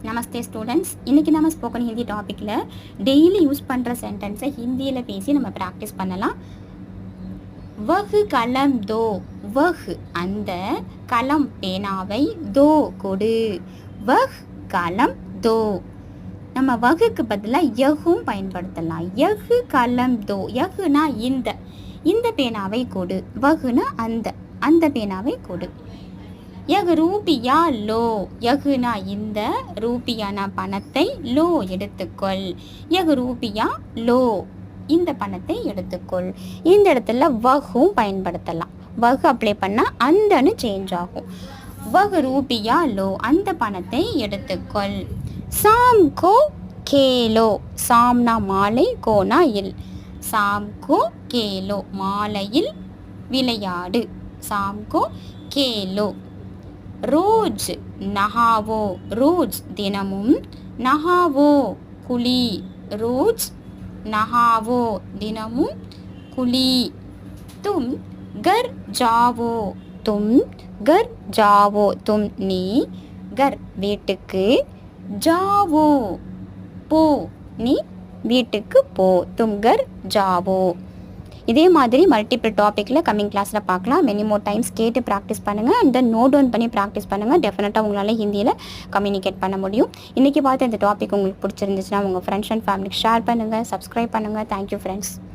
நமஸ்தே students. இன்றைக்கி நம்ம spoken Hindi டாப்பிக்கில் டெய்லி யூஸ் பண்ணுற சென்டென்ஸை ஹிந்தியில் பேசி நம்ம ப்ராக்டிஸ் பண்ணலாம். வஹ் கலம் தோ, வஹ் அந்த, கலம் பேனாவை, தோ கொடு, வஹ் கலம் தோ. நம்ம வகுக்கு பதிலாக யஹும் பயன்படுத்தலாம். யஹ் கலம் தோ, யஹ்னா இந்த பேனாவை கொடு, வஹ்னா அந்த பேனாவை கொடு. யஹ் ரூபியா லோ, யஹ்னா இந்த, ரூபியானா பணத்தை, லோ எடுத்துக்கொள். யஹ் ரூபியா லோ, இந்த பணத்தை எடுத்துக்கொள். இந்த இடத்துல வஹும் பயன்படுத்தலாம். வஹ் அப்ளை பண்ணால் அந்தன்னு சேஞ்ச் ஆகும். வஹ் ரூபியா லோ, அந்த பணத்தை எடுத்துக்கொள். சாம் கோ கேலோ, சாம்னா மாலை, கோனா இல். சாம் கோ கேலோ, மாலையில் விளையாடு. சாம் கோ கேலோ. ரோஜ் நஹாவோ, ரோஜ் தினமும், நஹாவோ குளி, ரோஜ் நஹாவோ தினமும் குளி. தும் கர் ஜாவோ, தும் கர் ஜாவோ, தும் நீ, கர் வீட்டுக்கு, ஜாவோ போ, நீ வீட்டுக்கு போ. தும் கர் ஜாவோ. இதே மாதிரி மல்டிபிள் டாப்பிக்கில் கம்மிங் கிளாஸில் பார்க்கலாம். மெனி மோர் டைம்ஸ் கேட்டு ப்ராக்டிஸ் பண்ணுங்கள் அண்ட் தென் நோட் டவுன் பண்ணி ப்ராக்டிஸ் பண்ணுங்கள். டெஃபினட்டாக உங்களால் ஹிந்தியில் கம்யூனிகேட் பண்ண முடியும். இன்றைக்கி பார்த்து இந்த டாபிக் உங்களுக்கு பிடிச்சிருந்துச்சுன்னா உங்கள் ஃப்ரெண்ட்ஸ் அண்ட் ஃபேமிலிக்கு ஷேர் பண்ணுங்கள், சப்ஸ்கிரைப் பண்ணுங்கள். Thank you friends.